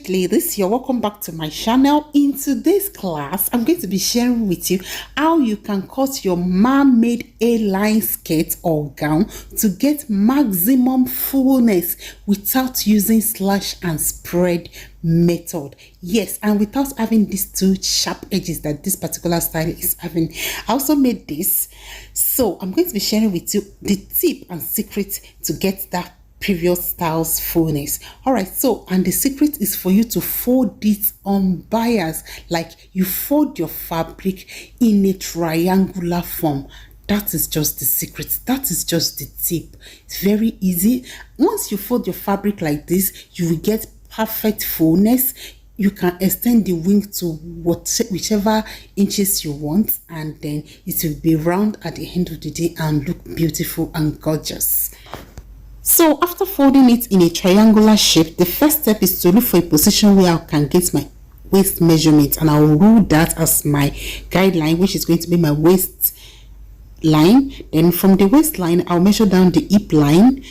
sweet ladies, you're welcome back to my channel. In today's class, I'm going to be sharing with you how you can cut your mermaid A-line skirt or gown to get maximum fullness without using slash and spread method. Yes, and without having these two sharp edges that this particular style is having. I also made this, so I'm going to be sharing with you the tip and secret to get that previous styles fullness. All right, so and the secret is for you to fold it on bias, like you fold your fabric in a triangular form. That is just the secret. That is just the tip. It's very easy. Once you fold your fabric like this, you will get perfect fullness. You can extend the wing to whichever inches you want, and then it will be round at the end of the day and look beautiful and gorgeous. So after folding it in a triangular shape, the first step is to look for a position where I can get my waist measurement, and I will rule that as my guideline, which is going to be my waist line. Then from the waistline, I'll measure down the hip line.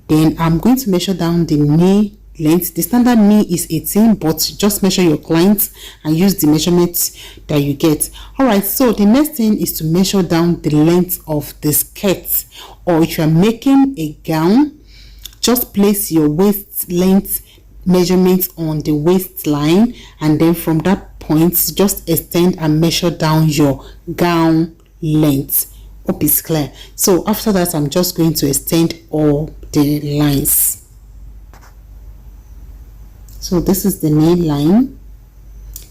Then I'm going to measure down the knee length. The standard knee is 18, but just measure your clients and use the measurements that you get. All right, so the next thing is to measure down the length of the skirt, or if you're making a gown, just place your waist length measurements on the waistline, and then from that point just extend and measure down your gown length. Hope it's clear. So after that, I'm just going to extend all the lines. So this is the knee line.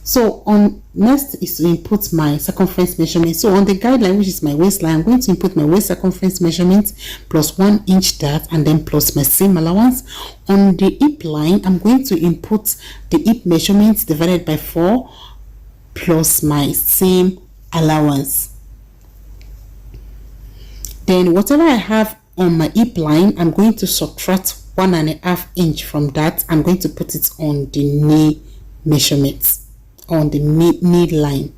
So on next is to input my circumference measurement. So on the guideline, which is my waistline, I'm going to input my waist circumference measurement plus 1 inch that, and then plus my seam allowance. On the hip line, I'm going to input the hip measurement divided by 4 plus my seam allowance. Then whatever I have on my hip line, I'm going to subtract 1.5 inch from that. I'm going to put it on the knee measurements, on the knee line.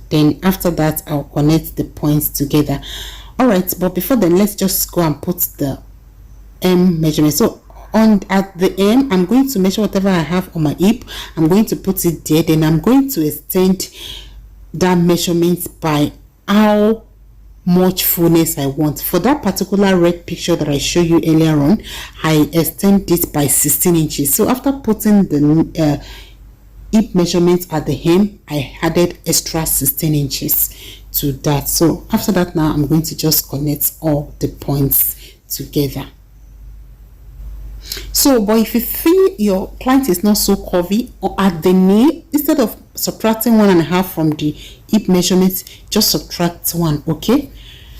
Then after that, I'll connect the points together. All right, but before then, let's just go and put the M measurement. So at the M, I'm going to measure whatever I have on my hip. I'm going to put it there. Then I'm going to extend that measurement by how much fullness I want. For that particular red picture that I showed you earlier on, I extend it by 16 inches. So after putting the hip measurement at the hem, I added extra 16 inches to that. So after that, now I'm going to just connect all the points together. So but if you feel your client is not so curvy or at the knee, instead of subtracting 1.5 from the hip measurement, just subtract 1. Okay,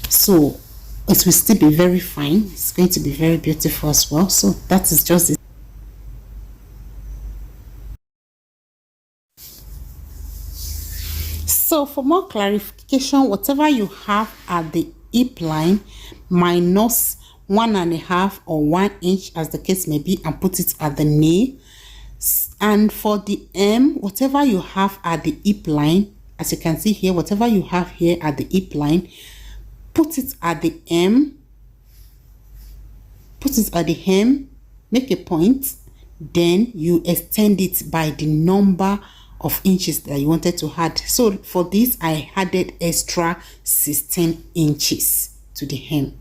so it will still be very fine. It's going to be very beautiful as well. So that is just it. So for more clarification, whatever you have at the hip line minus 1.5 or 1 inch, as the case may be, and put it at the knee. And for the M, whatever you have at the hip line, as you can see here, whatever you have here at the hip line, put it at the M, put it at the hem, make a point, then you extend it by the number of inches that you wanted to add. So for this, I added extra 16 inches to the hem.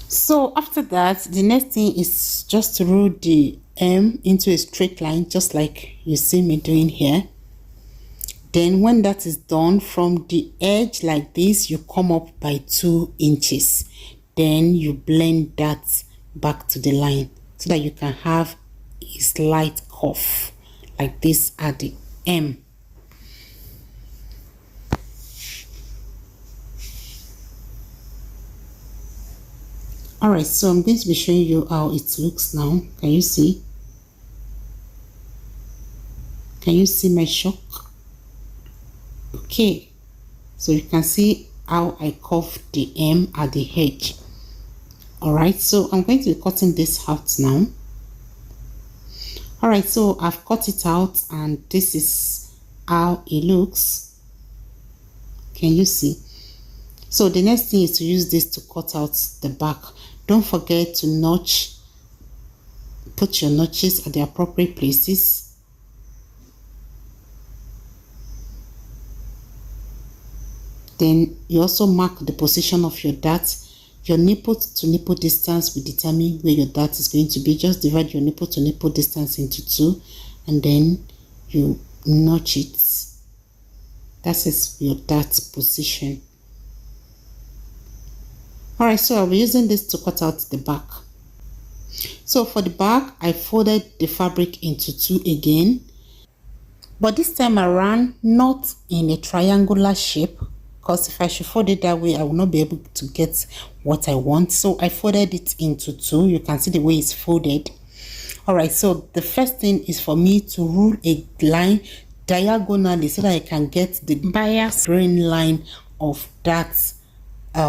So after that, the next thing is just to roll the M into a straight line, just like you see me doing here. Then when that is done, from the edge like this, you come up by 2 inches. Then you blend that back to the line so that you can have a slight curve like this at the M. All right, so I'm going to be showing you how it looks now. Can you see? Can you see my shock? Okay, so you can see how I curve the M at the edge. All right, so I'm going to be cutting this out now. All right, so I've cut it out, and this is how it looks. Can you see? So the next thing is to use this to cut out the back. Don't forget to notch put your notches at the appropriate places. Then you also mark the position of your dart. Your nipple to nipple distance will determine where your dart is going to be. Just divide your nipple to nipple distance into 2 and then you notch it. That is your dart position. Alright, so I'll be using this to cut out the back. So for the back, I folded the fabric into 2 again, but this time around not in a triangular shape, because if I should fold it that way, I will not be able to get what I want. So I folded it into 2. You can see the way it's folded. Alright, so the first thing is for me to rule a line diagonally so that I can get the bias grain line of that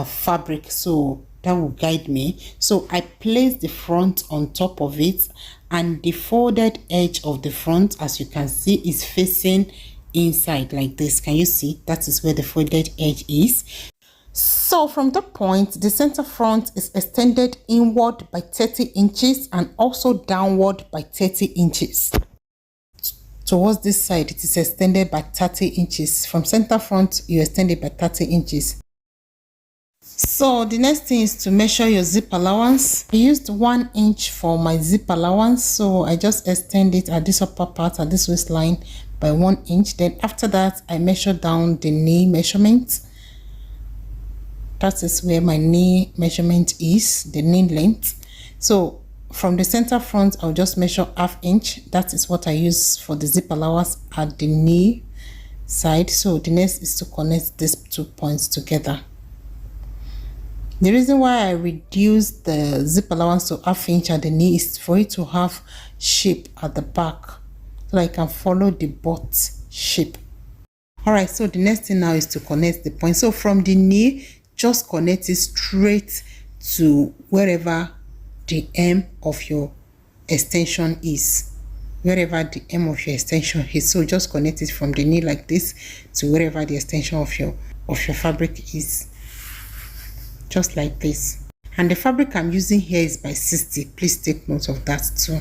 fabric. So that will guide me. So I place the front on top of it, and the folded edge of the front, as you can see, is facing inside like this. Can you see? That is where the folded edge is. So from that point, the center front is extended inward by 30 inches and also downward by 30 inches. Towards this side, it is extended by 30 inches. From center front, you extend it by 30 inches. So the next thing is to measure your zip allowance. I used 1 inch for my zip allowance, so I just extend it at this upper part, at this waistline, by 1 inch. Then after that, I measure down the knee measurement. That is where my knee measurement is, the knee length. So from the center front, I'll just measure ½ inch. That is what I use for the zip allowance at the knee side. So the next is to connect these 2 points together. The reason why I reduce the zip allowance to ½ inch at the knee is for it to have shape at the back, so I can follow the butt shape. Alright, so the next thing now is to connect the point. So from the knee, just connect it straight to wherever the hem of your extension is. Wherever the hem of your extension is. So just connect it from the knee like this to wherever the extension of your fabric is. Just like this. And the fabric I'm using here is by 60. Please take note of that too.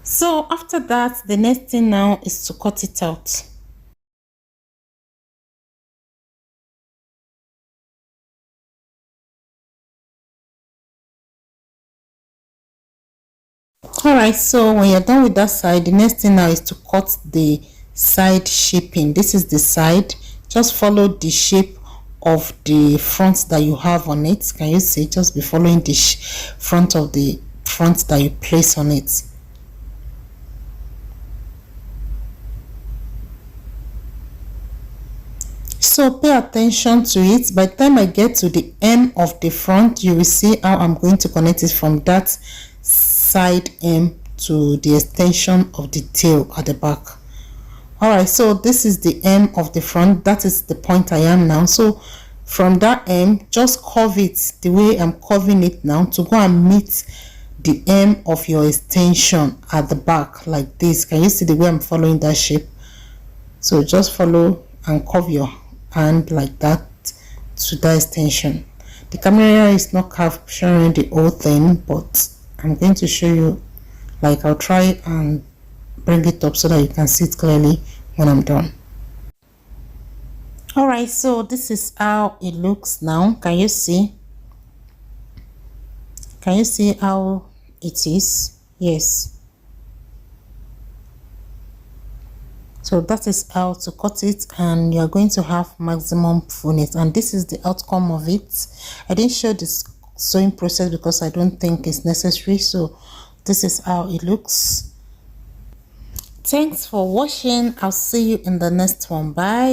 So after that, the next thing now is to cut it out. Alright, so when you're done with that side, the next thing now is to cut the side shaping. This is the side. Just follow the shape of the front that you have on it. Can you see? Just be following the front of the front that you place on it. So pay attention to it. By the time I get to the hem of the front, you will see how I'm going to connect it from that side hem to the extension of the tail at the back. Alright, so this is the hem of the front. That is the point I am now. So from that hem, just curve it the way I'm curving it now to go and meet the hem of your extension at the back like this. Can you see the way I'm following that shape? So just follow and curve your hand like that to that extension. The camera is not capturing the whole thing, but I'm going to show you, like I'll try and bring it up so that you can see it clearly when I'm done. Alright, so this is how it looks now. Can you see? Can you see how it is? Yes. So that is how to cut it, and you're going to have maximum fullness, and this is the outcome of it. I didn't show this sewing process because I don't think it's necessary. So this is how it looks. Thanks for watching. I'll see you in the next one. Bye.